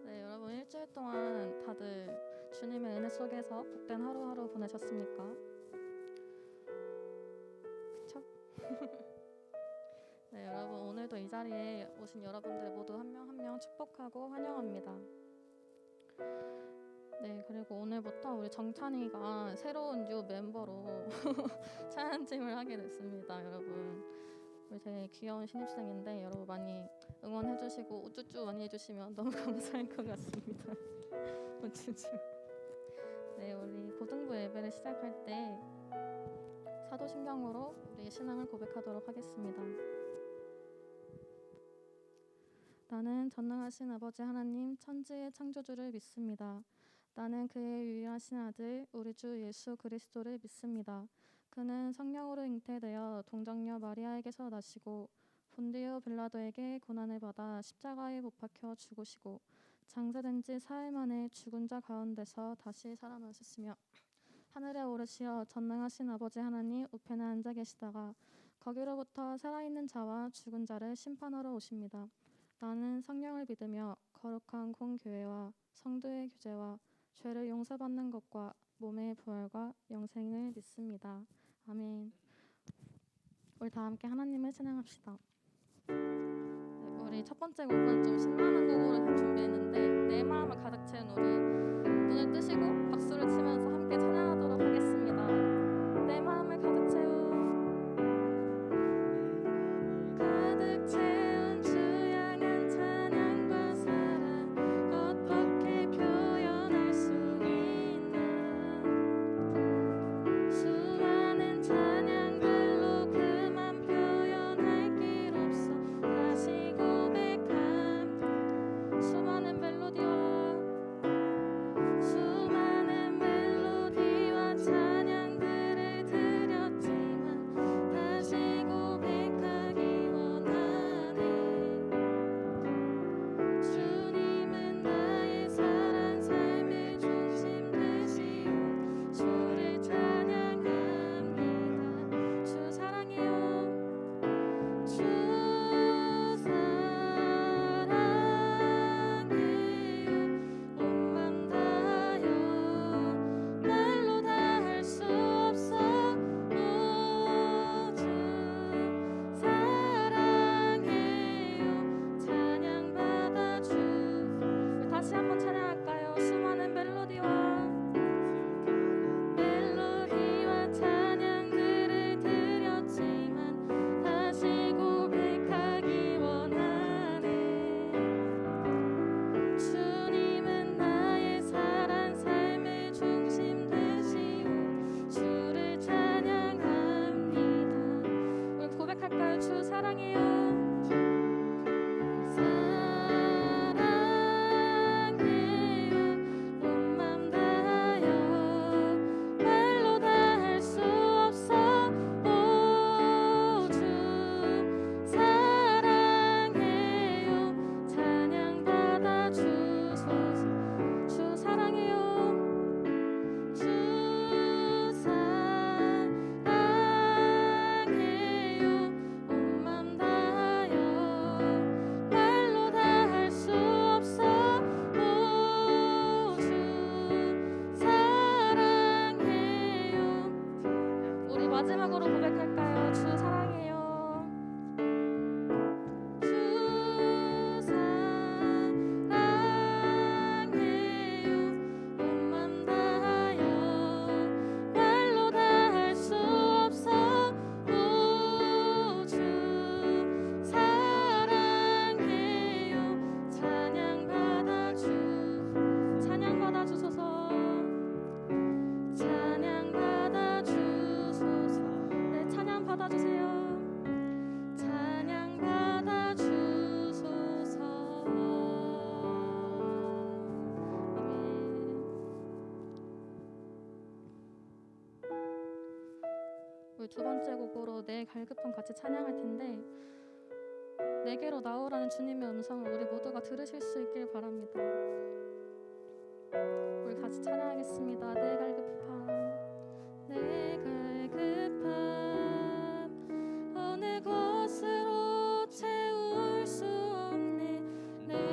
네, 여러분 일주일 동안 다들 주님의 은혜 속에서 복된 하루하루 보내셨습니까? 그쵸? 네, 여러분 오늘도 이 자리에 오신 여러분들 모두 한 명 한 명 축복하고 환영합니다. 네, 그리고 오늘부터 우리 정찬이가 새로운 뉴 멤버로 찬양팀을 하게 됐습니다, 여러분. 우리 되게 귀여운 신입생인데 여러분 많이 응원해주시고 우쭈쭈 많이 해주시면 너무 감사할 것 같습니다. 우쭈쭈. 네, 우리 고등부 예배를 시작할 때 사도신경으로 우리 신앙을 고백하도록 하겠습니다. 나는 전능하신 아버지 하나님 천지의 창조주를 믿습니다. 나는 그의 유일하신 아들 우리 주 예수 그리스도를 믿습니다. 그는 성령으로 잉태되어 동정녀 마리아에게서 나시고 본디오 빌라도에게 고난을 받아 십자가에 못 박혀 죽으시고 장사된 지 사흘 만에 죽은 자 가운데서 다시 살아나셨으며 하늘에 오르시어 전능하신 아버지 하나님 우편에 앉아 계시다가 거기로부터 살아있는 자와 죽은 자를 심판하러 오십니다. 나는 성령을 믿으며 거룩한 공교회와 성도의 교제와 죄를 용서받는 것과 몸의 부활과 영생을 믿습니다. 아멘. 우리 다 함께 하나님을 찬양합시다. 네, 우리 첫 번째 곡은 좀 신나는 곡으로 준비했는데 내 마음을 가득 채운 우리 눈을 뜨시고 박수를 치면서 함께 찬양하도록 하겠습니다. 내 마음을 가득 채운 주 향한 찬양과 사랑 어떻게 표현할 수 있나 수많은 찬양들로 그만 표현할 길 없어 다시 고백함 수많은 멜로디와 찬양들을 드렸지만 다시 고백하기 원하네 주님은 나의 사랑 삶의 중심 되시오 주를 찬양합니다 주 사랑해요 주 사랑해요 온 맘 다하여 말로 다 할 수 없어 오 주 사랑해요 찬양받아 주 우리 다시 한번 찬양할까요? 수많은 멜로디와 찬양들을 드렸지만 다시 고백하기 원하네 주님은 나의 사랑 삶의 중심 되시오 주를 찬양합니다 우리 고백할까요? 주 사랑해요 사랑해요 온 맘 다하여 말로 다 할 수 없어 오 주 사랑해요 찬양받아 주소서 주 사랑해요 주 사랑해요 온 맘 다하여 말로 다 할 수 없어 오 주 사랑해요 우리 마지막으로 고백할까요? 주 사랑해요 주 사랑해요 온 맘 다하여 말로 다 할 수 없어 오 주 사랑해요 찬양받아 주소서 찬양받아 주소서 네 찬양 받아주세요 찬양받아 주소서 아멘 우리 두 번째 곡으로 내 갈급함 같이 찬양할 텐데 내게로 나오라는 주님의 음성을 우리 모두가 들으실 수 있길 바랍니다 우리 같이 찬양하겠습니다 내 갈급함 내 갈급함 어느 것으로 채울 수 없네 내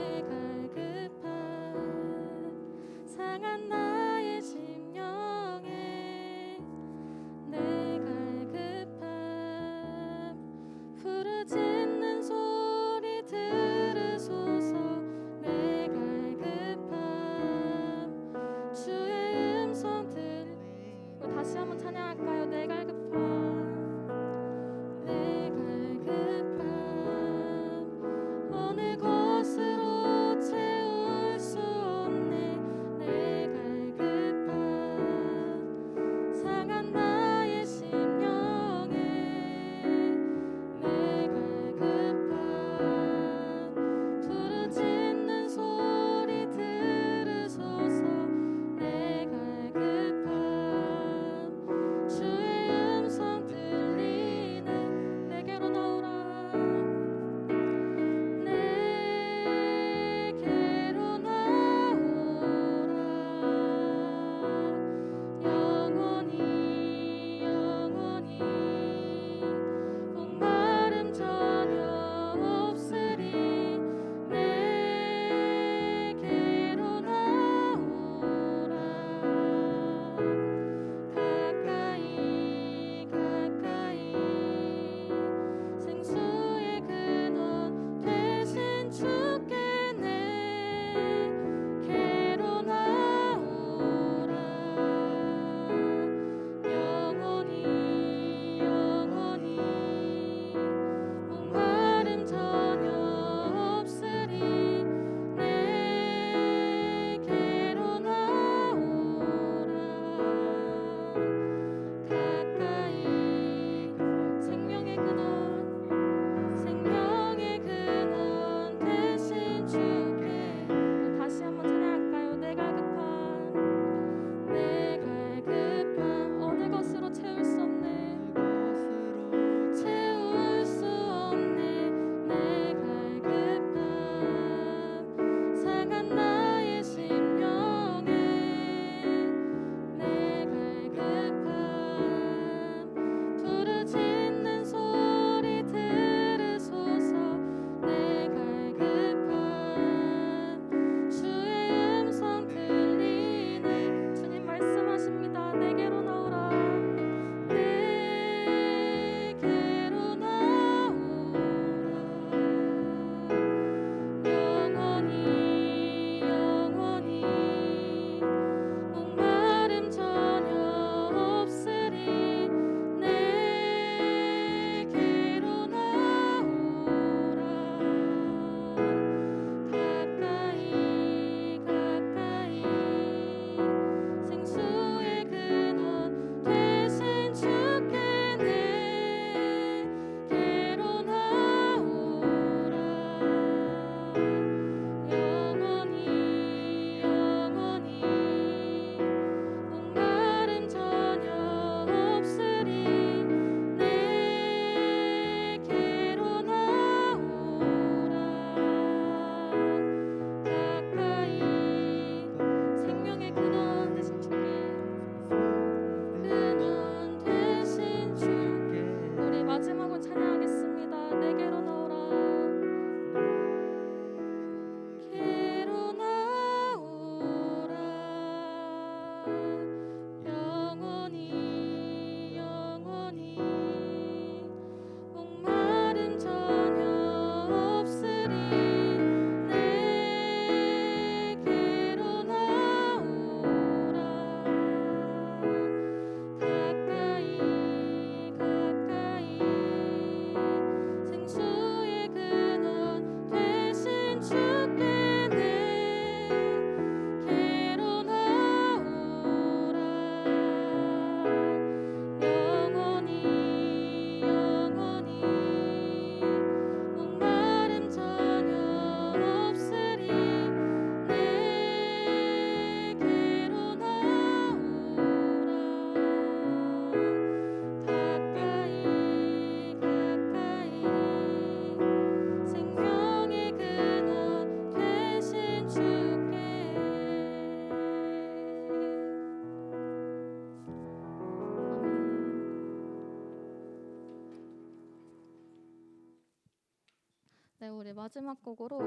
우리 마지막 곡으로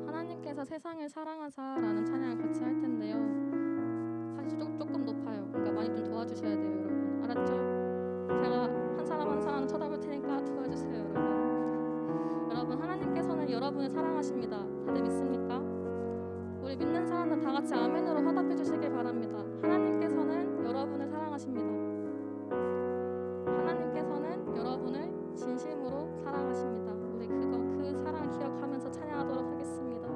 하나님께서 세상을 사랑하사라는 찬양을 같이 할 텐데요. 사실 조금 높아요. 그러니까 많이 좀 도와주셔야 돼요, 여러분. 알았죠? 제가 한 사람 한 사람 쳐다볼 테니까 도와주세요, 여러분. 여러분, 하나님께서는 여러분을 사랑하십니다. 다들 믿습니까? 우리 믿는 사람들 다 같이 아멘으로 화답해 주시길 바랍니다. 하나님께서는 여러분을 사랑하십니다. 하나님께서는 여러분을 진심으로 사랑하십니다. 우리 그 사랑 기억하면서 찬양하도록 하겠습니다.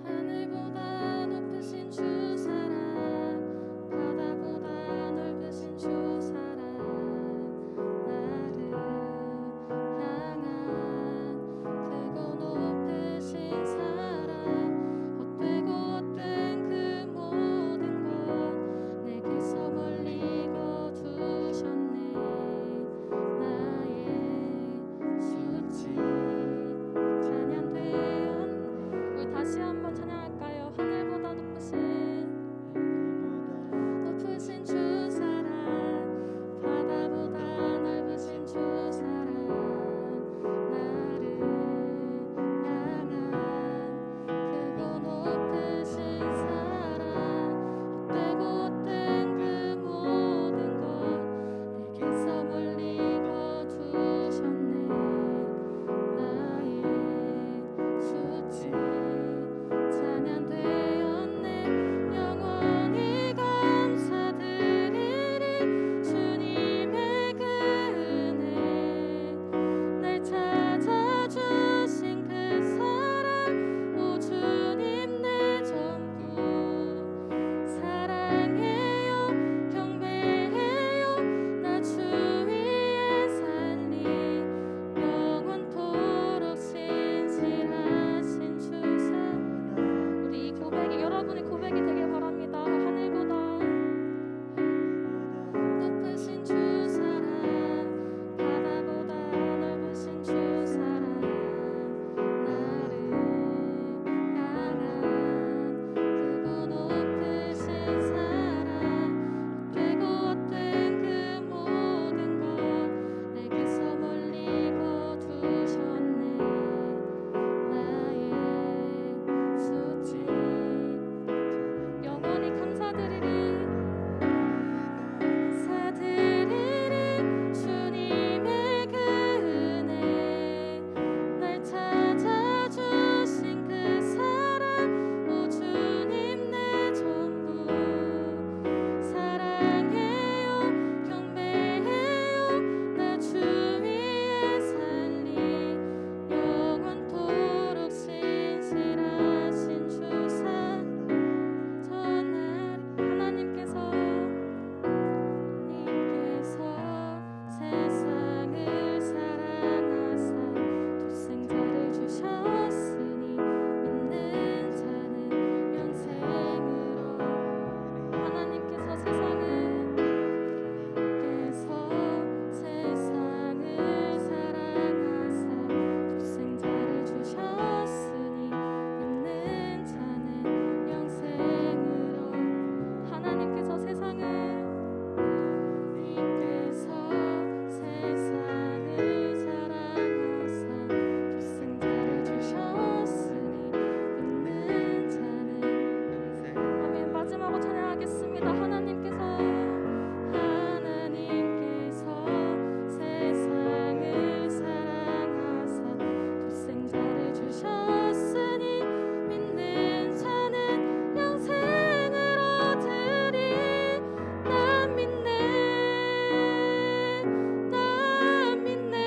하늘보다 높으신 주 사랑, 바다보다 넓으신 주 사랑, 나를 향한 크고 높으신 사랑, 헛되고 헛된 그 모든 것 내게서 멀리 거두셨네. 나의 수치 찬양되었네. 우리 다시 한번 찬양할까요? 하늘보다 높으신 주 사랑, 바다보다 넓으신 주 사랑, 나를 향한 크고 높으신 사랑, 헛되고 헛된 그 모든 것 내게서 멀리 거두셨네. 나의 수치 찬양되었네. 영원히 감사드리리 주님의 그 은혜, 날 찾아주신 그 사랑, 오 주님 내 전부 사랑해요, 경배해요. 나 주 위에 살리 영원토록 신실하신 주 사랑. 우리 이 고백이 여러분의 고백이 되길 바랍니다. 하늘보다 높으신 주 사랑, 바다보다 넓으신 주 사랑, 나를 향한 크고 높으신 사랑, 헛되고 헛된 그 모든 것 내게서 멀리 거두셨네. 나의 수치 영원히 감사드리리 주님의 그 은혜, 날 찾아주신 그 사랑, 오 주님 내 전부 사랑해요, 경배해요. 나 주 위에 살리 영원토록 신실하신 주 사랑. 전날 하나님께서 세상을 사랑하사 독생자를 주셨으니 믿는 자는 영생으로. 하나님께서 세상을 사랑하사 독생자를 주셨으니 믿는 자는 영생으로. 하나님께서 세상을 사랑하사 독생자를 주셨으니 믿는 자는. 아멘. 마지막으로 찬양하겠습니다. 하나님께서 세상을 사랑하사 독생자를 주셨으니 믿는 자는 영생을 얻으리. 난 믿네, 난 믿네,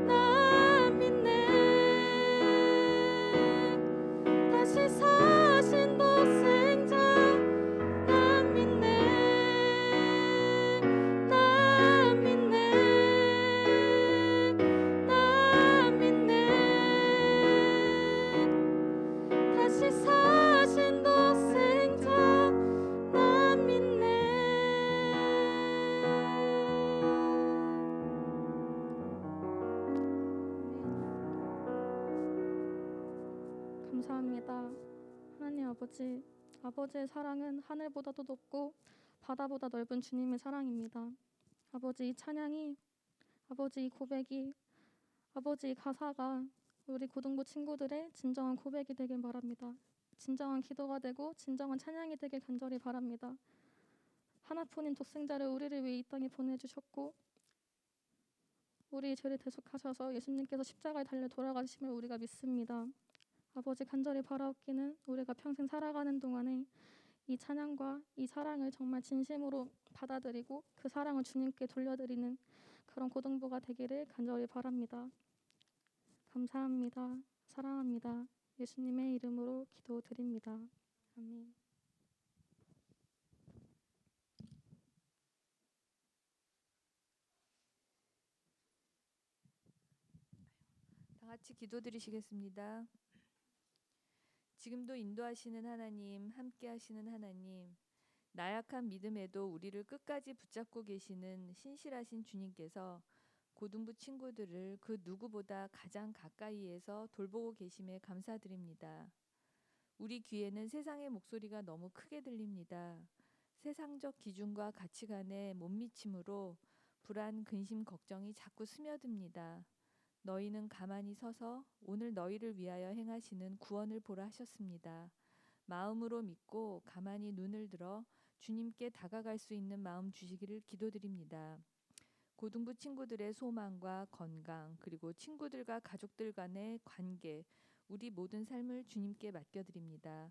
난 믿네. 다시 사신 독생자, 난 믿네, 난 믿네, 난 믿네. 다시 사신 독생자, 난 믿네. 감사합니다. 하나님 아버지, 아버지의 사랑은 하늘보다도 높고 바다보다 넓은 주님의 사랑입니다. 아버지, 이 찬양이 아버지 이 고백이, 아버지 이 가사가 우리 고등부 친구들의 진정한 고백이 되길 바랍니다. 진정한 기도가 되고 진정한 찬양이 되길 간절히 바랍니다. 하나뿐인 독생자를 우리를 위해 이 땅에 보내주셨고 우리의 죄를 대속하셔서 예수님께서 십자가에 달려 돌아가심을 우리가 믿습니다. 아버지 간절히 바라옵기는 우리가 평생 살아가는 동안에 이 찬양과 이 사랑을 정말 진심으로 받아들이고 그 사랑을 주님께 돌려드리는 그런 고등부가 되기를 간절히 바랍니다. 감사합니다. 사랑합니다. 예수님의 이름으로 기도드립니다. 아멘. 다 같이 기도드리시겠습니다. 지금도 인도하시는 하나님, 함께 하시는 하나님, 나약한 믿음에도 우리를 끝까지 붙잡고 계시는 신실하신 주님께서 고등부 친구들을 그 누구보다 가장 가까이에서 돌보고 계심에 감사드립니다. 우리 귀에는 세상의 목소리가 너무 크게 들립니다. 세상적 기준과 가치관에 못 미침으로 불안, 근심, 걱정이 자꾸 스며듭니다. 너희는 가만히 서서 오늘 너희를 위하여 행하시는 구원을 보라 하셨습니다. 마음으로 믿고 가만히 눈을 들어 주님께 다가갈 수 있는 마음 주시기를 기도드립니다. 고등부 친구들의 소망과 건강, 그리고 친구들과 가족들 간의 관계, 우리 모든 삶을 주님께 맡겨드립니다.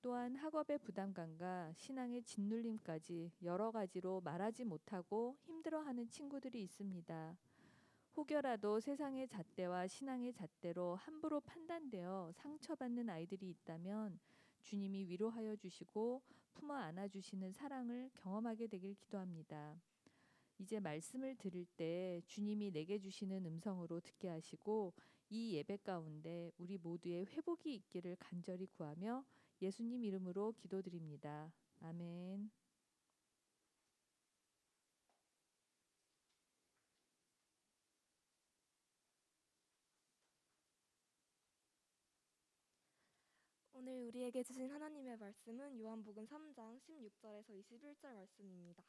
또한 학업의 부담감과 신앙의 짓눌림까지 여러 가지로 말하지 못하고 힘들어하는 친구들이 있습니다. 혹여라도 세상의 잣대와 신앙의 잣대로 함부로 판단되어 상처받는 아이들이 있다면 주님이 위로하여 주시고 품어 안아주시는 사랑을 경험하게 되길 기도합니다. 이제 말씀을 들을 때 주님이 내게 주시는 음성으로 듣게 하시고 이 예배 가운데 우리 모두의 회복이 있기를 간절히 구하며 예수님 이름으로 기도드립니다. 아멘. 오늘 우리에게 주신 하나님의 말씀은 요한복음 3장 16절에서 21절 말씀입니다.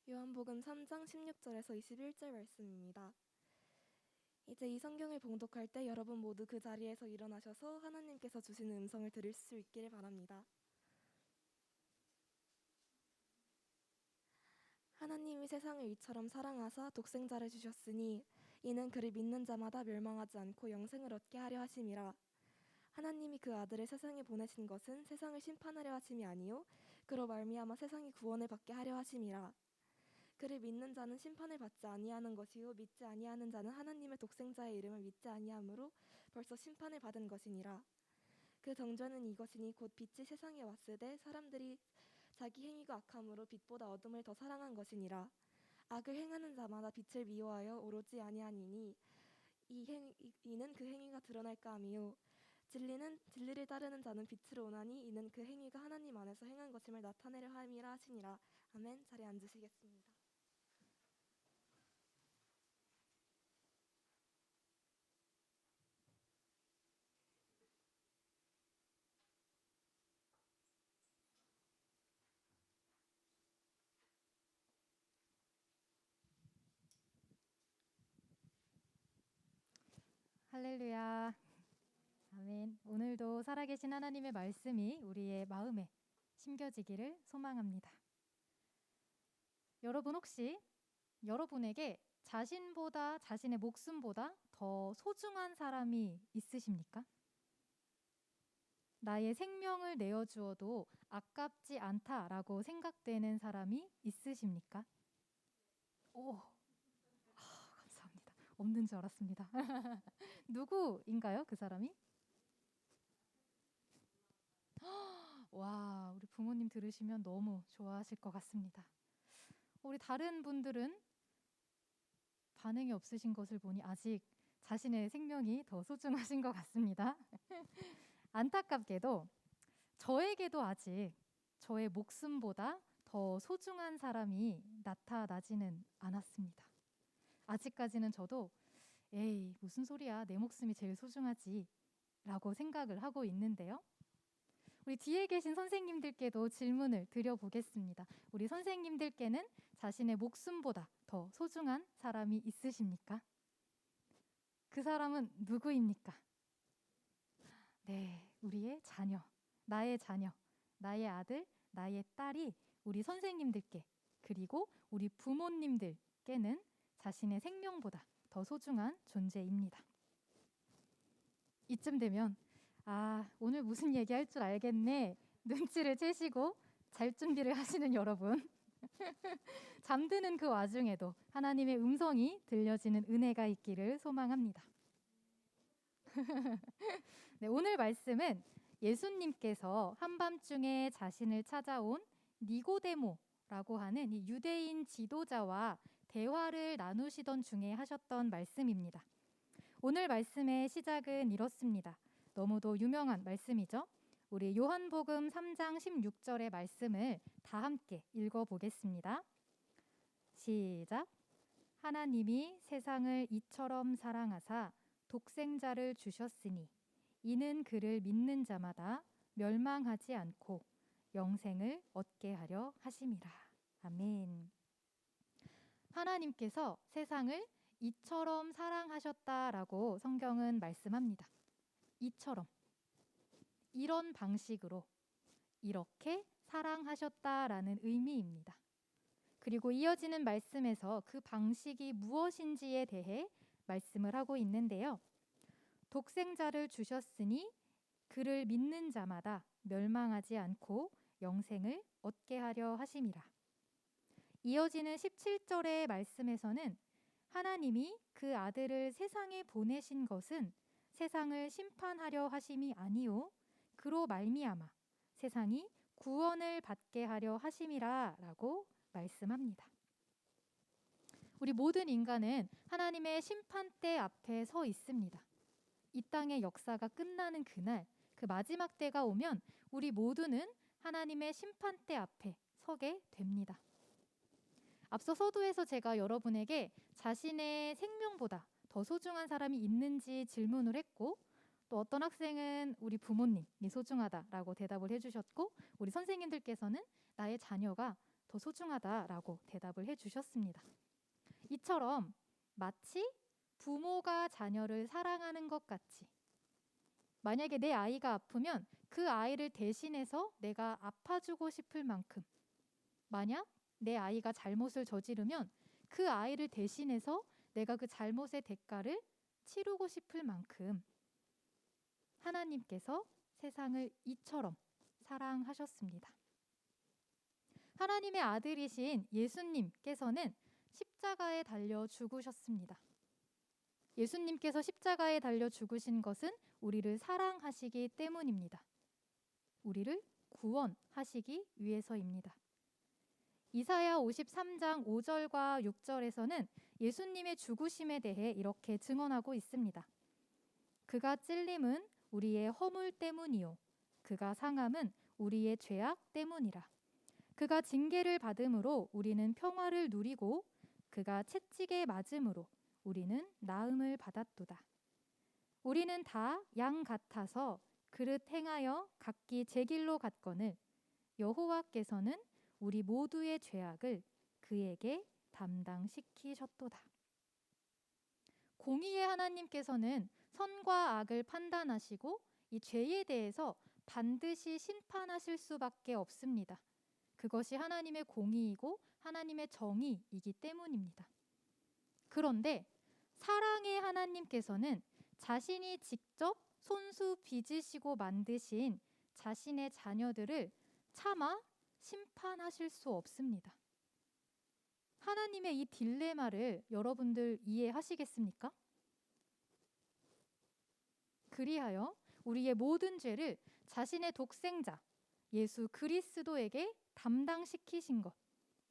요한복음 3장 16절에서 21절 말씀입니다. 이제 이 성경을 봉독할 때 여러분 모두 그 자리에서 일어나셔서 하나님께서 주시는 음성을 들을 수 있기를 바랍니다. 하나님이 세상을 이처럼 사랑하사 독생자를 주셨으니 이는 그를 믿는 자마다 멸망하지 않고 영생을 얻게 하려 하심이라. 하나님이 그 아들을 세상에 보내신 것은 세상을 심판하려 하심이 아니요 그로 말미암아 세상이 구원을 받게 하려 하심이라. 그를 믿는 자는 심판을 받지 아니하는 것이요 믿지 아니하는 자는 하나님의 독생자의 이름을 믿지 아니하므로 벌써 심판을 받은 것이니라. 그 정죄는 이것이니 곧 빛이 세상에 왔으되 사람들이 자기 행위가 악함으로 빛보다 어둠을 더 사랑한 것이니라. 악을 행하는 자마다 빛을 미워하여 오르지 아니하니니 이는 그 행위가 드러날까 함이요 진리를 따르는 자는 빛으로 오나니 이는 그 행위가 하나님 안에서 행한 것임을 나타내려 함이라 하시니라. 아멘. 자리에 앉으시겠습니다. 할렐루야. 아멘. 오늘도 살아계신 하나님의 말씀이 우리의 마음에 심겨지기를 소망합니다. 여러분 혹시 여러분에게 자신보다 자신의 목숨보다 더 소중한 사람이 있으십니까? 나의 생명을 내어주어도 아깝지 않다라고 생각되는 사람이 있으십니까? 오, 감사합니다. 없는 줄 알았습니다. 누구인가요, 그 사람이? 와, 우리 부모님 들으시면 너무 좋아하실 것 같습니다. 우리 다른 분들은 반응이 없으신 것을 보니 아직 자신의 생명이 더 소중하신 것 같습니다. 안타깝게도 저에게도 아직 저의 목숨보다 더 소중한 사람이 나타나지는 않았습니다. 아직까지는 저도 에이, 무슨 소리야, 내 목숨이 제일 소중하지 라고 생각을 하고 있는데요. 우리 뒤에 계신 선생님들께도 질문을 드려보겠습니다. 우리 선생님들께는 자신의 목숨보다 더 소중한 사람이 있으십니까? 그 사람은 누구입니까? 네, 우리의 자녀, 나의 자녀, 나의 아들, 나의 딸이 우리 선생님들께 그리고 우리 부모님들께는 자신의 생명보다 더 소중한 존재입니다. 이쯤 되면 오늘 무슨 얘기할 줄 알겠네 눈치를 채시고 잘 준비를 하시는 여러분 잠드는 그 와중에도 하나님의 음성이 들려지는 은혜가 있기를 소망합니다. 네, 오늘 말씀은 예수님께서 한밤중에 자신을 찾아온 니고데모라고 하는 이 유대인 지도자와 대화를 나누시던 중에 하셨던 말씀입니다. 오늘 말씀의 시작은 이렇습니다. 너무도 유명한 말씀이죠. 우리 요한복음 3장 16절의 말씀을 다 함께 읽어보겠습니다. 시작. 하나님이 세상을 이처럼 사랑하사 독생자를 주셨으니 이는 그를 믿는 자마다 멸망하지 않고 영생을 얻게 하려 하심이라. 아멘. 하나님께서 세상을 이처럼 사랑하셨다라고 성경은 말씀합니다. 이처럼, 이런 방식으로, 이렇게 사랑하셨다라는 의미입니다. 그리고 이어지는 말씀에서 그 방식이 무엇인지에 대해 말씀을 하고 있는데요. 독생자를 주셨으니 그를 믿는 자마다 멸망하지 않고 영생을 얻게 하려 하심이라. 이어지는 17절의 말씀에서는 하나님이 그 아들을 세상에 보내신 것은 세상을 심판하려 하심이 아니요 그로 말미암아 세상이 구원을 받게 하려 하심이라 라고 말씀합니다. 우리 모든 인간은 하나님의 심판대 앞에 서 있습니다. 이 땅의 역사가 끝나는 그날, 그 마지막 때가 오면 우리 모두는 하나님의 심판대 앞에 서게 됩니다. 앞서 서두에서 제가 여러분에게 자신의 생명보다 더 소중한 사람이 있는지 질문을 했고, 또 어떤 학생은 우리 부모님이 소중하다라고 대답을 해주셨고, 우리 선생님들께서는 나의 자녀가 더 소중하다라고 대답을 해주셨습니다. 이처럼 마치 부모가 자녀를 사랑하는 것 같이, 만약에 내 아이가 아프면 그 아이를 대신해서 내가 아파주고 싶을 만큼, 만약 내 아이가 잘못을 저지르면 그 아이를 대신해서 내가 그 잘못의 대가를 치르고 싶을 만큼 하나님께서 세상을 이처럼 사랑하셨습니다. 하나님의 아들이신 예수님께서는 십자가에 달려 죽으셨습니다. 예수님께서 십자가에 달려 죽으신 것은 우리를 사랑하시기 때문입니다. 우리를 구원하시기 위해서입니다. 이사야 53장 5절과 6절에서는 예수님의 죽으심에 대해 이렇게 증언하고 있습니다. 그가 찔림은 우리의 허물 때문이요 그가 상함은 우리의 죄악 때문이라. 그가 징계를 받음으로 우리는 평화를 누리고 그가 채찍에 맞음으로 우리는 나음을 받았도다. 우리는 다 양 같아서 그릇 행하여 각기 제 길로 갔거늘 여호와께서는 우리 모두의 죄악을 그에게 담당시키셨도다. 공의의 하나님께서는 선과 악을 판단하시고 이 죄에 대해서 반드시 심판하실 수밖에 없습니다. 그것이 하나님의 공의이고 하나님의 정의이기 때문입니다. 그런데 사랑의 하나님께서는 자신이 직접 손수 빚으시고 만드신 자신의 자녀들을 차마 심판하실 수 없습니다. 하나님의 이 딜레마를 여러분들 이해하시겠습니까? 그리하여 우리의 모든 죄를 자신의 독생자 예수 그리스도에게 담당시키신 것,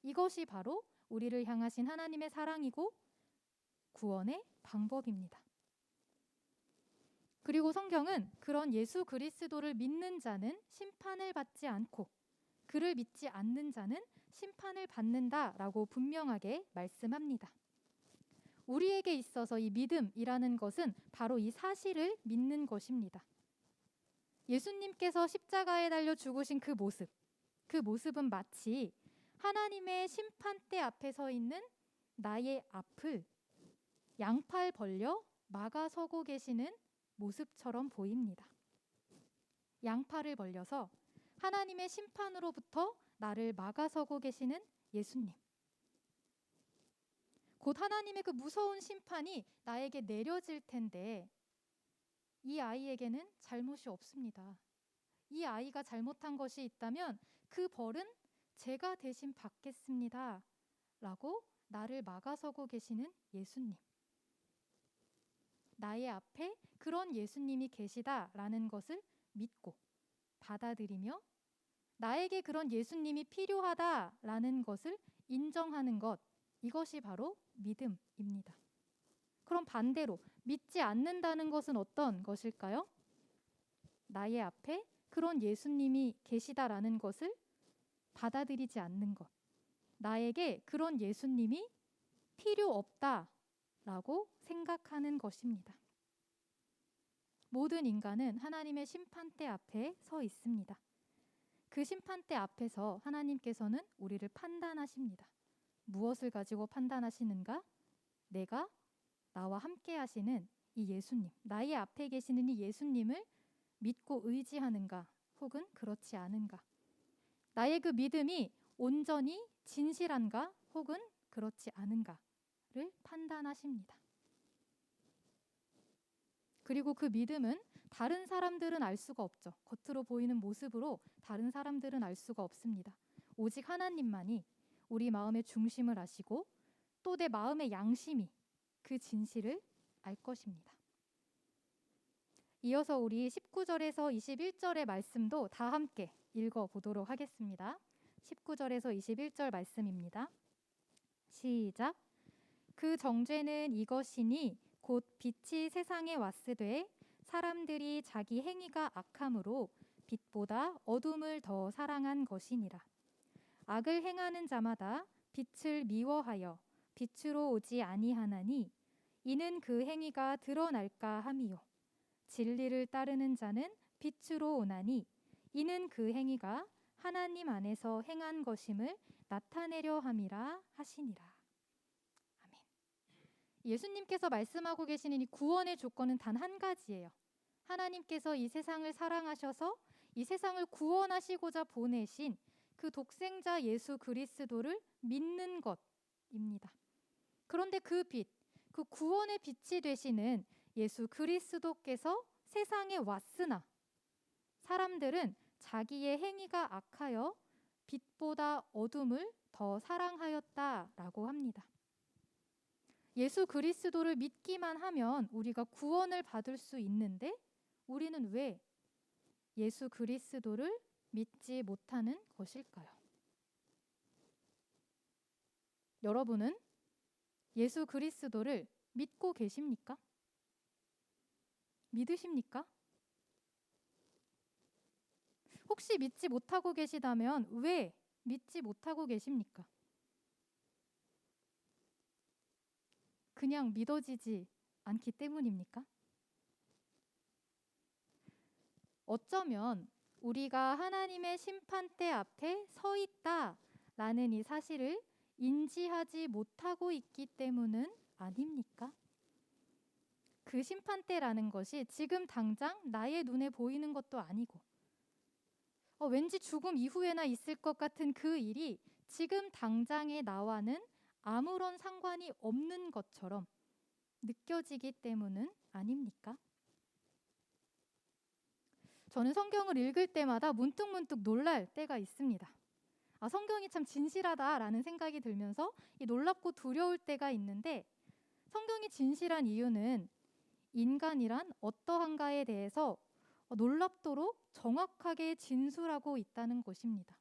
이것이 바로 우리를 향하신 하나님의 사랑이고 구원의 방법입니다. 그리고 성경은 그런 예수 그리스도를 믿는 자는 심판을 받지 않고 그를 믿지 않는 자는 심판을 받는다라고 분명하게 말씀합니다. 우리에게 있어서 이 믿음이라는 것은 바로 이 사실을 믿는 것입니다. 예수님께서 십자가에 달려 죽으신 그 모습은 마치 하나님의 심판대 앞에 서 있는 나의 앞을 양팔 벌려 막아서고 계시는 모습처럼 보입니다. 양팔을 벌려서 하나님의 심판으로부터 나를 막아서고 계시는 예수님. 곧 하나님의 그 무서운 심판이 나에게 내려질 텐데 이 아이에게는 잘못이 없습니다. 이 아이가 잘못한 것이 있다면 그 벌은 제가 대신 받겠습니다. 라고 나를 막아서고 계시는 예수님. 나의 앞에 그런 예수님이 계시다라는 것을 믿고 받아들이며 나에게 그런 예수님이 필요하다라는 것을 인정하는 것, 이것이 바로 믿음입니다. 그럼 반대로 믿지 않는다는 것은 어떤 것일까요? 나의 앞에 그런 예수님이 계시다라는 것을 받아들이지 않는 것, 나에게 그런 예수님이 필요 없다라고 생각하는 것입니다. 모든 인간은 하나님의 심판대 앞에 서 있습니다. 그 심판대 앞에서 하나님께서는 우리를 판단하십니다. 무엇을 가지고 판단하시는가? 내가 나와 함께 하시는 이 예수님, 나의 앞에 계시는 이 예수님을 믿고 의지하는가 혹은 그렇지 않은가? 나의 그 믿음이 온전히 진실한가 혹은 그렇지 않은가를 판단하십니다. 그리고 그 믿음은 다른 사람들은 알 수가 없죠. 겉으로 보이는 모습으로 다른 사람들은 알 수가 없습니다. 오직 하나님만이 우리 마음의 중심을 아시고 또 내 마음의 양심이 그 진실을 알 것입니다. 이어서 우리 19절에서 21절의 말씀도 다 함께 읽어보도록 하겠습니다. 19절에서 21절 말씀입니다. 시작. 그 정죄는 이것이니 곧 빛이 세상에 왔으되 사람들이 자기 행위가 악함으로 빛보다 어둠을 더 사랑한 것이니라. 악을 행하는 자마다 빛을 미워하여 빛으로 오지 아니하나니 이는 그 행위가 드러날까 함이요. 진리를 따르는 자는 빛으로 오나니 이는 그 행위가 하나님 안에서 행한 것임을 나타내려 함이라 하시니라. 아멘. 예수님께서 말씀하고 계시는 이 구원의 조건은 단 한 가지예요. 하나님께서 이 세상을 사랑하셔서 이 세상을 구원하시고자 보내신 그 독생자 예수 그리스도를 믿는 것입니다. 그런데 그 빛, 그 구원의 빛이 되시는 예수 그리스도께서 세상에 왔으나 사람들은 자기의 행위가 악하여 빛보다 어둠을 더 사랑하였다라고 합니다. 예수 그리스도를 믿기만 하면 우리가 구원을 받을 수 있는데 우리는 왜 예수 그리스도를 믿지 못하는 것일까요? 여러분은 예수 그리스도를 믿고 계십니까? 믿으십니까? 혹시 믿지 못하고 계시다면 왜 믿지 못하고 계십니까? 그냥 믿어지지 않기 때문입니까? 어쩌면 우리가 하나님의 심판대 앞에 서 있다라는 이 사실을 인지하지 못하고 있기 때문은 아닙니까? 그 심판대라는 것이 지금 당장 나의 눈에 보이는 것도 아니고 왠지 죽음 이후에나 있을 것 같은 그 일이 지금 당장의 나와는 아무런 상관이 없는 것처럼 느껴지기 때문은 아닙니까? 저는 성경을 읽을 때마다 문득문득 놀랄 때가 있습니다. 성경이 참 진실하다라는 생각이 들면서 이 놀랍고 두려울 때가 있는데 성경이 진실한 이유는 인간이란 어떠한가에 대해서 놀랍도록 정확하게 진술하고 있다는 것입니다.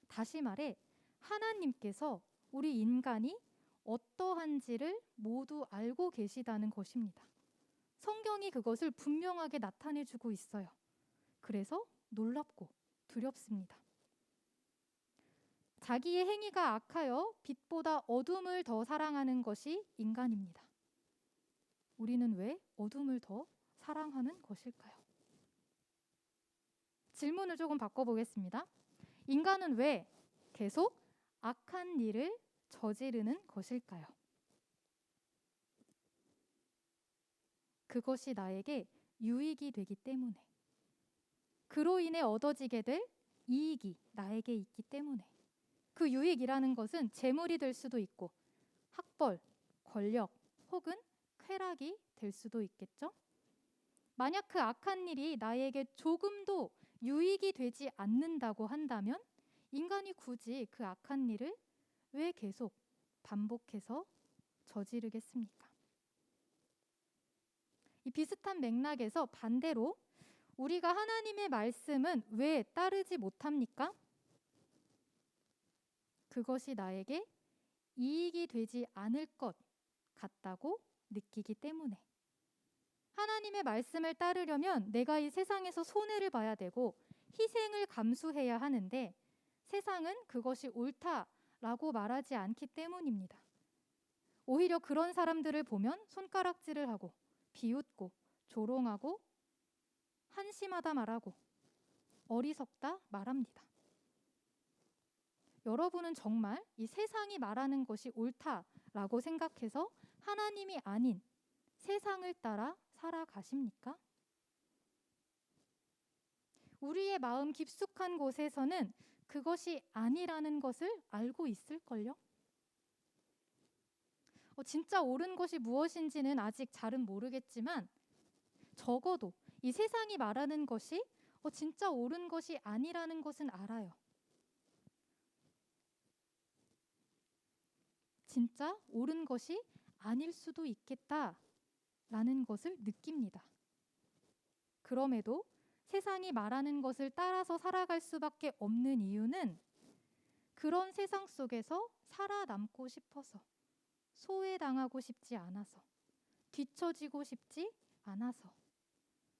다시 말해 하나님께서 우리 인간이 어떠한지를 모두 알고 계시다는 것입니다. 성경이 그것을 분명하게 나타내주고 있어요. 그래서 놀랍고 두렵습니다. 자기의 행위가 악하여 빛보다 어둠을 더 사랑하는 것이 인간입니다. 우리는 왜 어둠을 더 사랑하는 것일까요? 질문을 조금 바꿔보겠습니다. 인간은 왜 계속 악한 일을 저지르는 것일까요? 그것이 나에게 유익이 되기 때문에, 그로 인해 얻어지게 될 이익이 나에게 있기 때문에. 그 유익이라는 것은 재물이 될 수도 있고 학벌, 권력 혹은 쾌락이 될 수도 있겠죠. 만약 그 악한 일이 나에게 조금도 유익이 되지 않는다고 한다면 인간이 굳이 그 악한 일을 왜 계속 반복해서 저지르겠습니까? 이 비슷한 맥락에서 반대로 우리가 하나님의 말씀은 왜 따르지 못합니까? 그것이 나에게 이익이 되지 않을 것 같다고 느끼기 때문에. 하나님의 말씀을 따르려면 내가 이 세상에서 손해를 봐야 되고 희생을 감수해야 하는데 세상은 그것이 옳다라고 말하지 않기 때문입니다. 오히려 그런 사람들을 보면 손가락질을 하고 비웃고 조롱하고 한심하다 말하고 어리석다 말합니다. 여러분은 정말 이 세상이 말하는 것이 옳다라고 생각해서 하나님이 아닌 세상을 따라 살아가십니까? 우리의 마음 깊숙한 곳에서는 그것이 아니라는 것을 알고 있을걸요? 진짜 옳은 것이 무엇인지는 아직 잘은 모르겠지만 적어도 이 세상이 말하는 것이 진짜 옳은 것이 아니라는 것은 알아요. 진짜 옳은 것이 아닐 수도 있겠다라는 것을 느낍니다. 그럼에도 세상이 말하는 것을 따라서 살아갈 수밖에 없는 이유는 그런 세상 속에서 살아남고 싶어서, 소외당하고 싶지 않아서, 뒤처지고 싶지 않아서.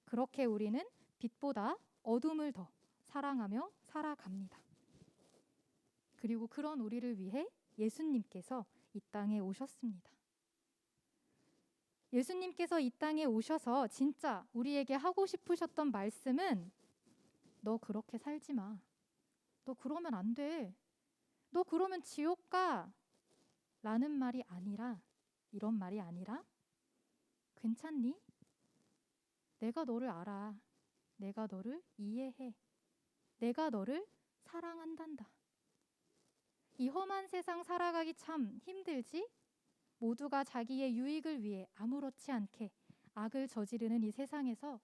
그렇게 우리는 빛보다 어둠을 더 사랑하며 살아갑니다. 그리고 그런 우리를 위해 예수님께서 이 땅에 오셨습니다. 예수님께서 이 땅에 오셔서 진짜 우리에게 하고 싶으셨던 말씀은 너 그렇게 살지 마. 너 그러면 안 돼. 너 그러면 지옥 가. 라는 말이 아니라, 이런 말이 아니라 괜찮니? 내가 너를 알아. 내가 너를 이해해. 내가 너를 사랑한단다. 이 험한 세상 살아가기 참 힘들지? 모두가 자기의 유익을 위해 아무렇지 않게 악을 저지르는 이 세상에서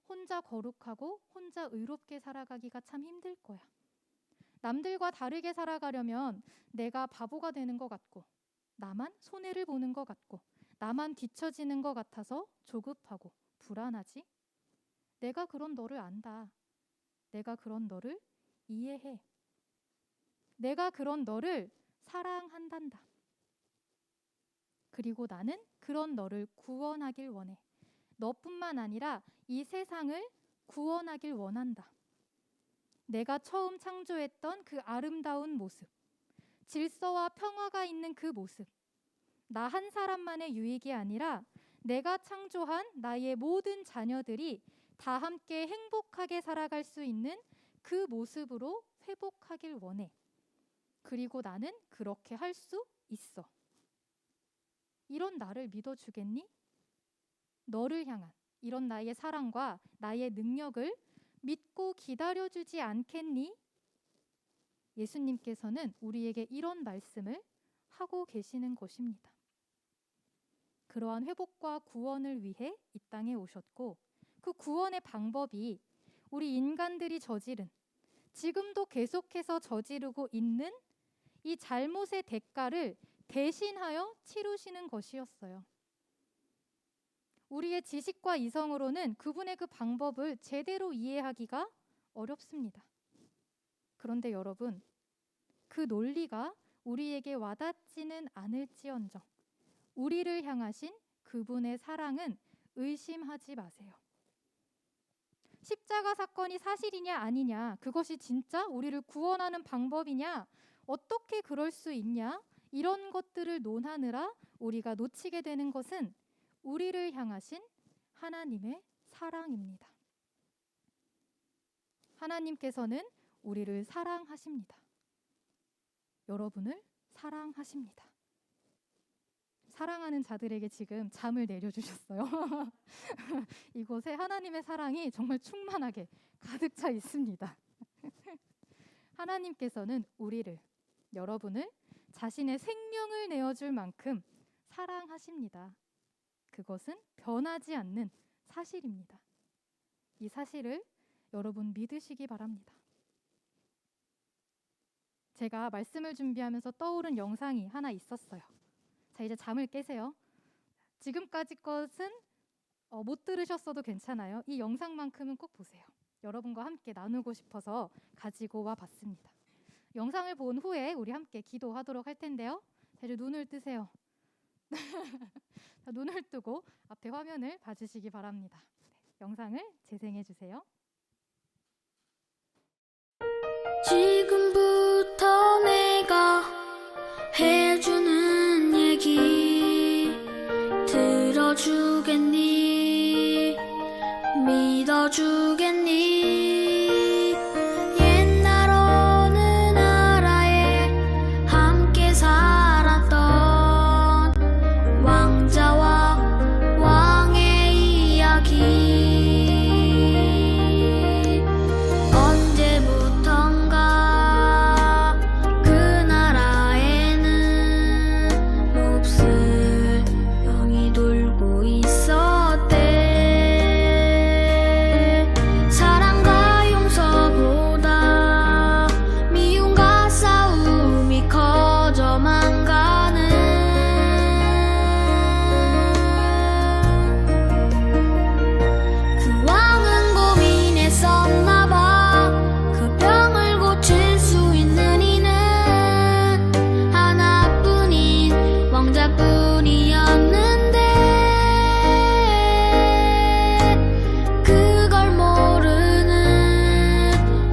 혼자 거룩하고 혼자 의롭게 살아가기가 참 힘들 거야. 남들과 다르게 살아가려면 내가 바보가 되는 것 같고, 나만 손해를 보는 것 같고, 나만 뒤처지는 것 같아서 조급하고 불안하지? 내가 그런 너를 안다. 내가 그런 너를 이해해. 내가 그런 너를 사랑한단다. 그리고 나는 그런 너를 구원하길 원해. 너뿐만 아니라 이 세상을 구원하길 원한다. 내가 처음 창조했던 그 아름다운 모습, 질서와 평화가 있는 그 모습, 나 한 사람만의 유익이 아니라 내가 창조한 나의 모든 자녀들이 다 함께 행복하게 살아갈 수 있는 그 모습으로 회복하길 원해. 그리고 나는 그렇게 할 수 있어. 이런 나를 믿어주겠니? 너를 향한 이런 나의 사랑과 나의 능력을 믿고 기다려주지 않겠니? 예수님께서는 우리에게 이런 말씀을 하고 계시는 것입니다. 그러한 회복과 구원을 위해 이 땅에 오셨고, 그 구원의 방법이 우리 인간들이 저지른, 지금도 계속해서 저지르고 있는 이 잘못의 대가를 대신하여 치르시는 것이었어요. 우리의 지식과 이성으로는 그분의 그 방법을 제대로 이해하기가 어렵습니다. 그런데 여러분, 그 논리가 우리에게 와닿지는 않을지언정 우리를 향하신 그분의 사랑은 의심하지 마세요. 십자가 사건이 사실이냐 아니냐, 그것이 진짜 우리를 구원하는 방법이냐, 어떻게 그럴 수 있냐, 이런 것들을 논하느라 우리가 놓치게 되는 것은 우리를 향하신 하나님의 사랑입니다. 하나님께서는 우리를 사랑하십니다. 여러분을 사랑하십니다. 사랑하는 자들에게 지금 잠을 내려주셨어요. 이곳에 하나님의 사랑이 정말 충만하게 가득 차 있습니다. 하나님께서는 우리를, 여러분을 자신의 생명을 내어줄 만큼 사랑하십니다. 그것은 변하지 않는 사실입니다. 이 사실을 여러분 믿으시기 바랍니다. 제가 말씀을 준비하면서 떠오른 영상이 하나 있었어요. 자, 이제 잠을 깨세요. 지금까지 것은 못 들으셨어도 괜찮아요. 이 영상만큼은 꼭 보세요. 여러분과 함께 나누고 싶어서 가지고 와 봤습니다. 영상을 본 후에 우리 함께 기도하도록 할 텐데요. 자, 이제 눈을 뜨세요. 자, 눈을 뜨고 앞에 화면을 봐주시기 바랍니다. 네, 영상을 재생해 주세요. 지금부터 내가 해주는 얘기 들어주겠니? 믿어주겠니? 옛날 어느 나라에 함께 살았던 왕자와 왕의 이야기. 언제부턴가 그 나라에는 몹쓸 병이 돌고 있었대. 사랑과 용서보다 미움과 싸움이 커져만 가는 그 왕은 고민했었나봐. 그 병을 고칠 수 있는 이는 하나뿐인 왕자뿐이었는데 그걸 모르는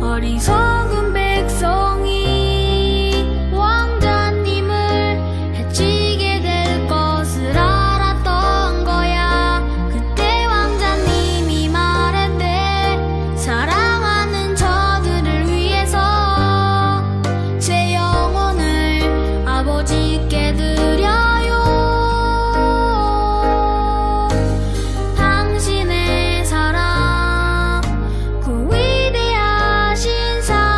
어리석은 백성이 왕자님을 해치게 될 것을 알았던 거야. 그때 왕자님이 말했대. 사랑하는 저들을 위해서 제 영혼을 아버지께 드려요. 당신의 사랑, 그 위대하신 사랑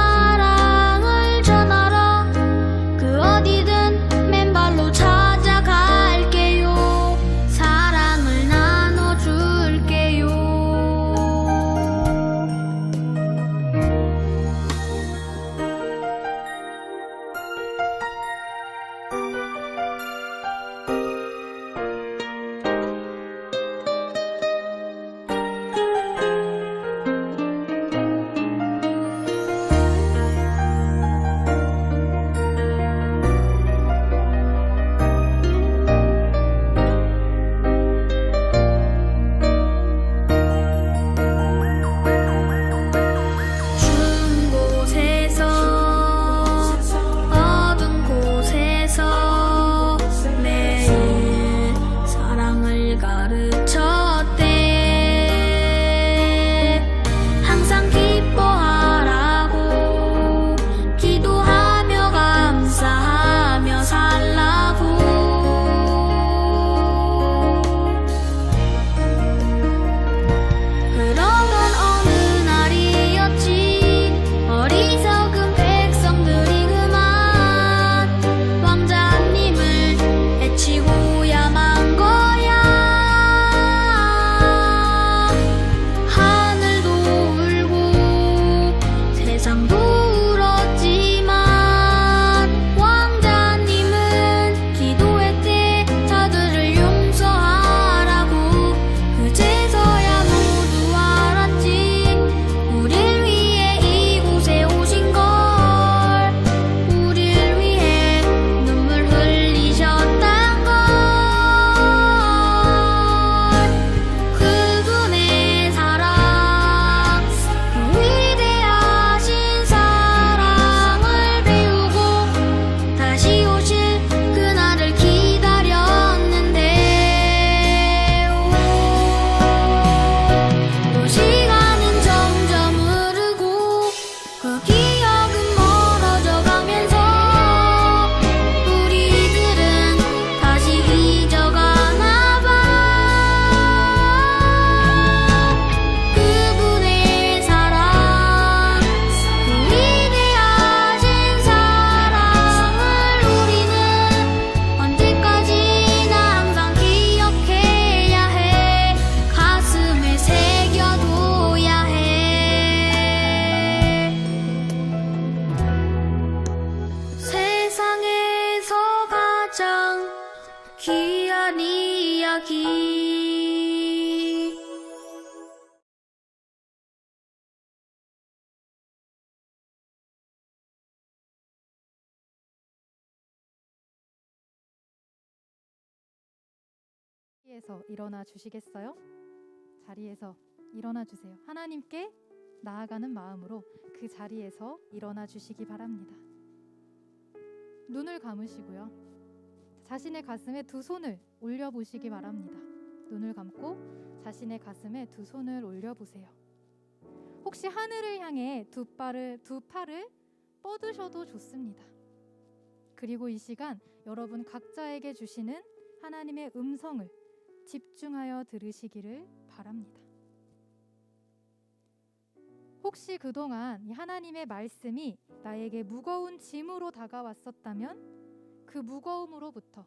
기억은 멀어져 가면서 우리들은 다시 잊어가나 봐. 그분의 사랑, 그 위대하신 사랑을 우리는 언제까지나 항상 기억해야 해. 가슴에 새겨둬야 해. 세상에서 가장 귀한 이야기. 자리에서 일어나 주시겠어요? 자리에서 일어나 주세요. 하나님께 나아가는 마음으로 그 자리에서 일어나 주시기 바랍니다. 눈을 감으시고요. 자신의 가슴에 두 손을 올려 보시기 바랍니다. 눈을 감고 자신의 가슴에 두 손을 올려 보세요. 혹시 하늘을 향해 두 팔을 뻗으셔도 좋습니다. 그리고 이 시간 여러분 각자에게 주시는 하나님의 음성을 집중하여 들으시기를 바랍니다. 혹시 그동안 이 하나님의 말씀이 나에게 무거운 짐으로 다가왔었다면 그 무거움으로부터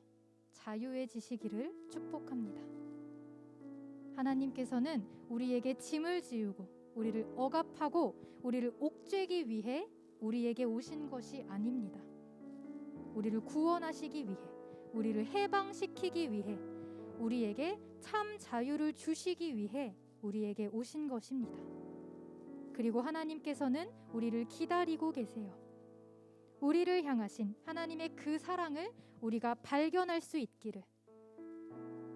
자유해지시기를 축복합니다. 하나님께서는 우리에게 짐을 지우고 우리를 억압하고 우리를 옥죄기 위해 우리에게 오신 것이 아닙니다. 우리를 구원하시기 위해, 우리를 해방시키기 위해, 우리에게 참 자유를 주시기 위해 우리에게 오신 것입니다. 그리고 하나님께서는 우리를 기다리고 계세요. 우리를 향하신 하나님의 그 사랑을 우리가 발견할 수 있기를,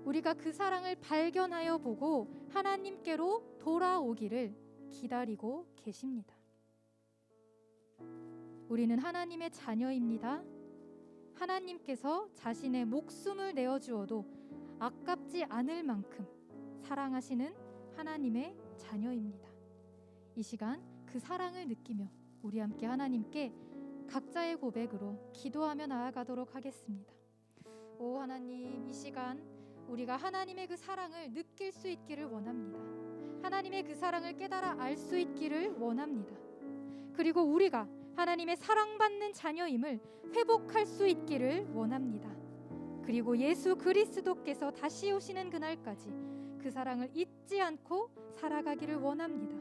우리가 그 사랑을 발견하여 보고 하나님께로 돌아오기를 기다리고 계십니다. 우리는 하나님의 자녀입니다. 하나님께서 자신의 목숨을 내어주어도 아깝지 않을 만큼 사랑하시는 하나님의 자녀입니다. 이 시간 그 사랑을 느끼며 우리 함께 하나님께 각자의 고백으로 기도하며 나아가도록 하겠습니다. 오 하나님, 이 시간 우리가 하나님의 그 사랑을 느낄 수 있기를 원합니다. 하나님의 그 사랑을 깨달아 알 수 있기를 원합니다. 그리고 우리가 하나님의 사랑받는 자녀임을 회복할 수 있기를 원합니다. 그리고 예수 그리스도께서 다시 오시는 그날까지 그 사랑을 잊지 않고 살아가기를 원합니다.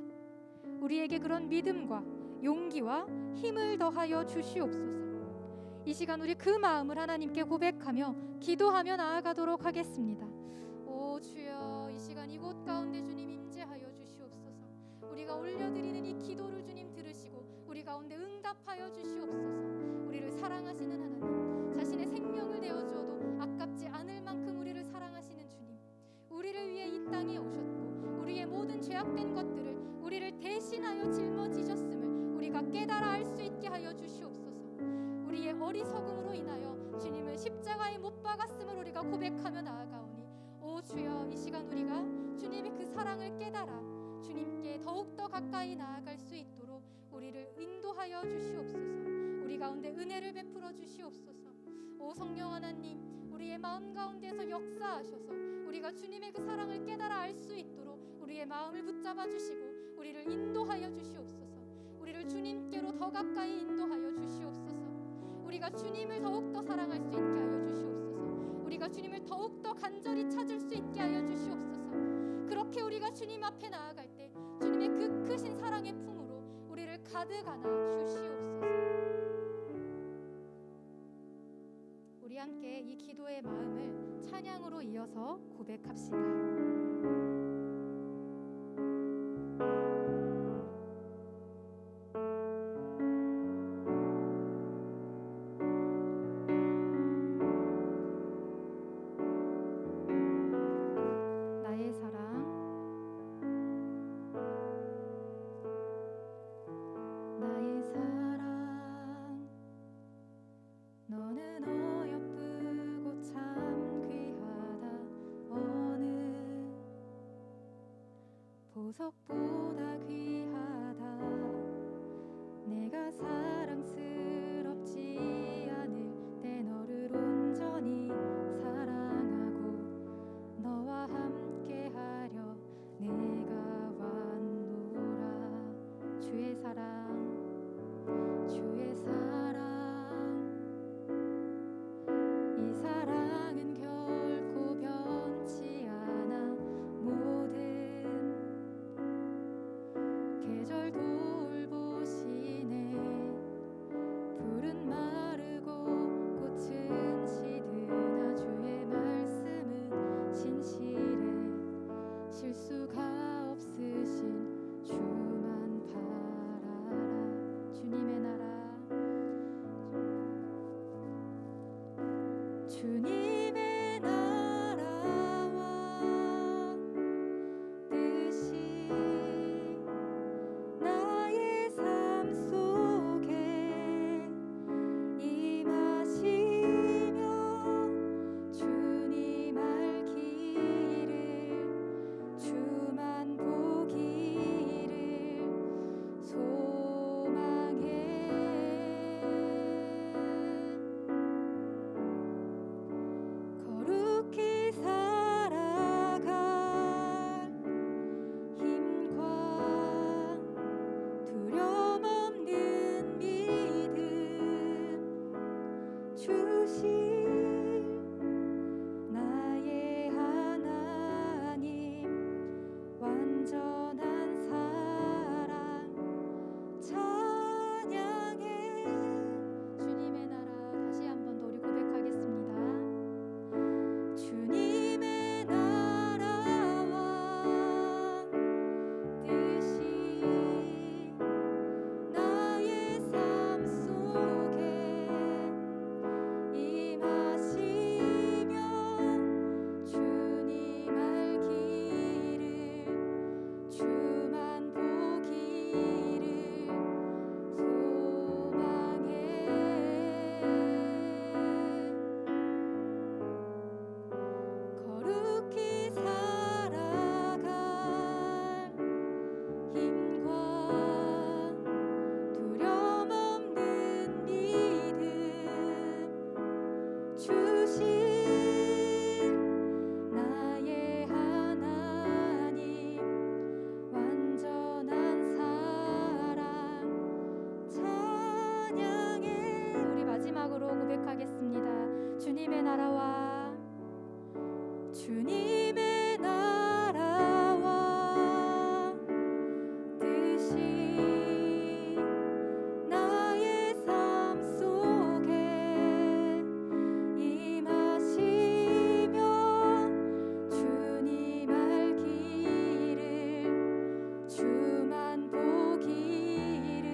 우리에게 그런 믿음과 용기와 힘을 더하여 주시옵소서. 이 시간 우리 그 마음을 하나님께 고백하며 기도하며 나아가도록 하겠습니다. 오 주여, 이 시간 이곳 가운데 주님 임재하여 주시옵소서. 우리가 올려드리는 이 기도를 주님 들으시고 우리 가운데 응답하여 주시옵소서. 우리를 사랑하시는 하나님, 자신의 생명을 내어주어도 아깝지 않을 만큼 우리를 사랑하시는 주님, 우리를 위해 이 땅에 오셨고 우리의 모든 죄악된 것들을 우리를 대신하여 짊어지셨음을 우리가 깨달아 알 수 있게 하여 주시옵소서. 우리의 어리석음으로 인하여 주님을 십자가에 못 박았음을 우리가 고백하며 나아가오니 오 주여, 이 시간 우리가 주님의 그 사랑을 깨달아 주님께 더욱더 가까이 나아갈 수 있도록 우리를 인도하여 주시옵소서. 우리 가운데 은혜를 베풀어 주시옵소서. 오 성령 하나님, 우리의 마음 가운데서 역사하셔서 우리가 주님의 그 사랑을 깨달아 알 수 있도록 우리의 마음을 붙잡아 주시고 우리를 인도하여 주시옵소서. 우리를 주님께로 더 가까이 인도하여 주시옵소서. 우리가 주님을 더욱더 사랑할 수 있게 하여 주시옵소서. 우리가 주님을 더욱더 간절히 찾을 수 있게 하여 주시옵소서. 그렇게 우리가 주님 앞에 나아갈 때 주님의 그 크신 사랑의 품으로 우리를 가득 안아 주시옵소서. 우리 함께 이 기도의 마음을 찬양으로 이어서 고백합시다. 보석보다 귀하다. 내 내가 사랑스럽지 않을 때 너를 온전히 사랑하고 너와 함께하려 내가 왔노라. 주의 사랑 이 사랑은 결코 변치 않아. 모든 계절 돌보시네. 풀은 마르고 꽃은 시드나 주의 말씀은 신실해. 실수가 없으신 주만 바라라. 주님의 나라 주님의 나라와 뜻이 나의 삶 속에 임하시며 주님 알기를 주만 보기를 소망해. 거룩히 살아갈 힘과 두려움 없는 믿음 주실 나의 하나님. 완전한 사랑 찬양해. 주님의 나라 다시 한번 더 우리 고백하겠습니다. 주님의 나라와 뜻이 나의 삶 속에 임하시며 주님 알기를 주만 보기를 소망해. 거룩히 살아갈 힘과 두려움 없는 믿음 주실 나의 하나님. 완전한 사랑 찬양해. 우리 마지막으로 고백하겠습니다. 주님의 나라와 주님의 나라와 뜻이 나의 삶 속에 임하시며 주님 알기를 주만 보기를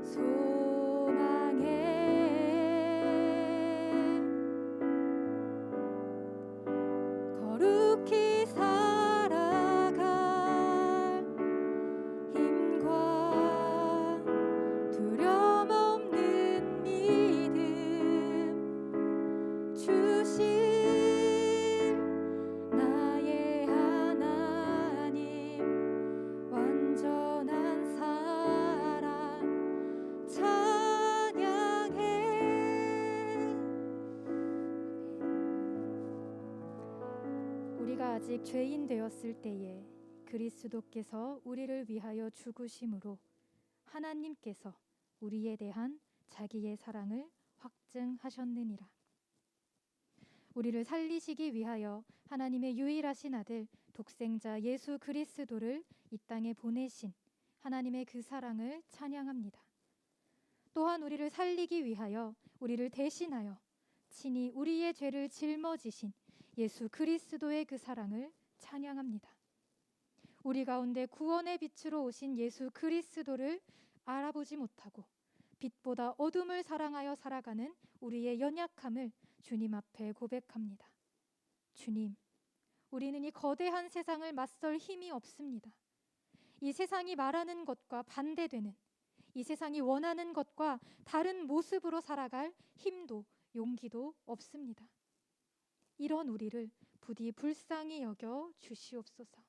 소망해. 거룩히 살아갈 힘과 두려움 없는 믿음 주실 나의 하나님. 완전한 사랑 찬양해. 우리가 아직 죄인 되었을 때에 그리스도께서 우리를 위하여 죽으심으로 하나님께서 우리에 대한 자기의 사랑을 확증하셨느니라. 우리를 살리시기 위하여 하나님의 유일하신 아들 독생자 예수 그리스도를 이 땅에 보내신 하나님의 그 사랑을 찬양합니다. 또한 우리를 살리기 위하여 우리를 대신하여 친히 우리의 죄를 짊어지신 예수 그리스도의 그 사랑을 찬양합니다. 우리 가운데 구원의 빛으로 오신 예수 그리스도를 알아보지 못하고 빛보다 어둠을 사랑하여 살아가는 우리의 연약함을 주님 앞에 고백합니다. 주님, 우리는 이 거대한 세상을 맞설 힘이 없습니다. 이 세상이 말하는 것과 반대되는, 이 세상이 원하는 것과 다른 모습으로 살아갈 힘도 용기도 없습니다. 이런 우리를 부디 불쌍히 여겨 주시옵소서.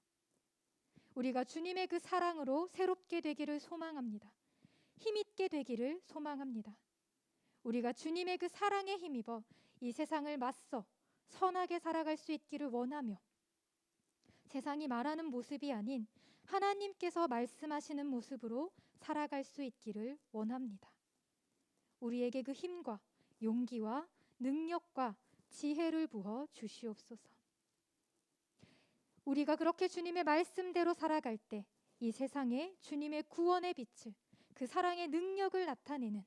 우리가 주님의 그 사랑으로 새롭게 되기를 소망합니다. 힘있게 되기를 소망합니다. 우리가 주님의 그 사랑에 힘입어 이 세상을 맞서 선하게 살아갈 수 있기를 원하며 세상이 말하는 모습이 아닌 하나님께서 말씀하시는 모습으로 살아갈 수 있기를 원합니다. 우리에게 그 힘과 용기와 능력과 지혜를 부어 주시옵소서. 우리가 그렇게 주님의 말씀대로 살아갈 때 이 세상에 주님의 구원의 빛을, 그 사랑의 능력을 나타내는,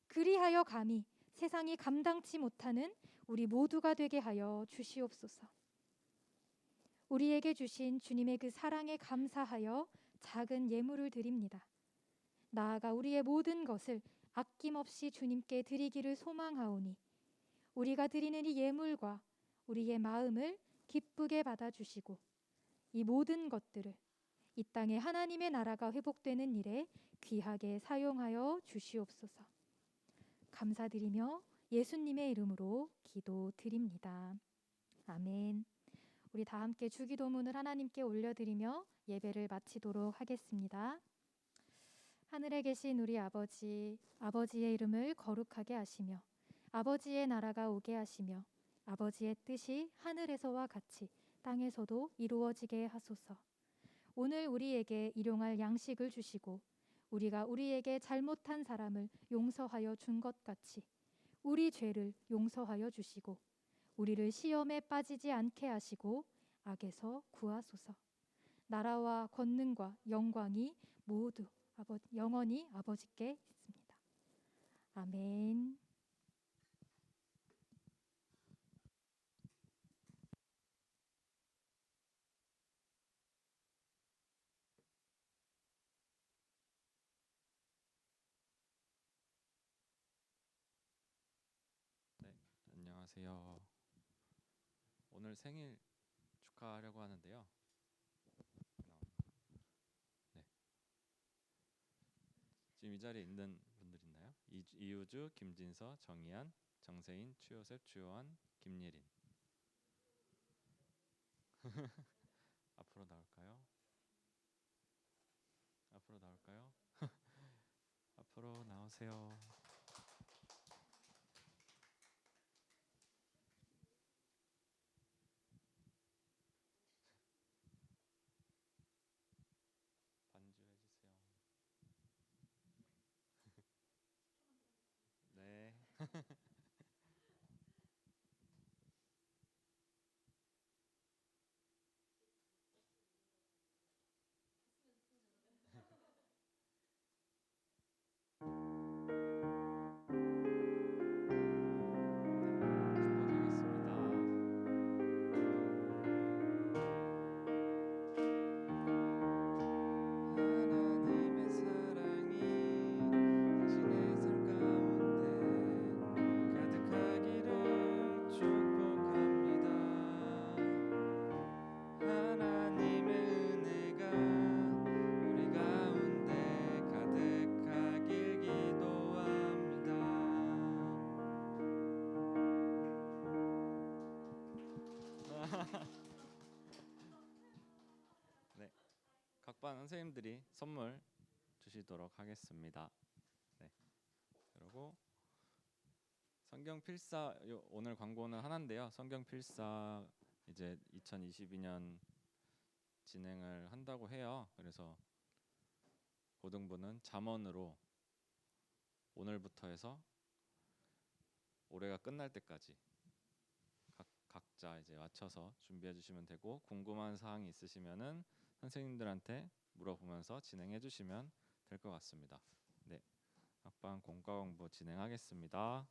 그리하여 감히 세상이 감당치 못하는 우리 모두가 되게 하여 주시옵소서. 우리에게 주신 주님의 그 사랑에 감사하여 작은 예물을 드립니다. 나아가 우리의 모든 것을 아낌없이 주님께 드리기를 소망하오니 우리가 드리는 이 예물과 우리의 마음을 기쁘게 받아주시고 이 모든 것들을 이 땅에 하나님의 나라가 회복되는 일에 귀하게 사용하여 주시옵소서. 감사드리며 예수님의 이름으로 기도드립니다. 아멘. 우리 다 함께 주기도문을 하나님께 올려드리며 예배를 마치도록 하겠습니다. 하늘에 계신 우리 아버지, 아버지의 이름을 거룩하게 하시며 아버지의 나라가 오게 하시며 아버지의 뜻이 하늘에서와 같이 땅에서도 이루어지게 하소서. 오늘 우리에게 일용할 양식을 주시고 우리가 우리에게 잘못한 사람을 용서하여 준 것 같이 우리 죄를 용서하여 주시고 우리를 시험에 빠지지 않게 하시고 악에서 구하소서. 나라와 권능과 영광이 모두 영원히 아버지께 있습니다. 아멘. 네, 안녕하세요. 오늘 생일 축하하려고 하는데요. 네, 지금 이 자리에 있는 분들 있나요? 이우주, 김진서, 정희안, 정세인, 추요셉, 추요한, 김예린. 앞으로 나올까요? 앞으로 나올까요? 앞으로 나오세요. 반주해 주세요. 네. 하나님의 사랑이 당신의 삶 가운데 가득하기를 축복합니다. 하나님의 은혜가 우리 가운데 가득하길 기도합니다. 네. 각 반 선생님들이 선물 주시도록 하겠습니다. 네. 그리고 성경 필사 오늘 광고는 하나인데요. 성경 필사 이제 2022년 진행을 한다고 해요. 그래서 고등부는 잠언으로 오늘부터 해서 올해가 끝날 때까지 각자 이제 맞춰서 준비해 주시면 되고 궁금한 사항이 있으시면은 선생님들한테 물어보면서 진행해 주시면 될 것 같습니다. 네, 학반 공과 공부 진행하겠습니다.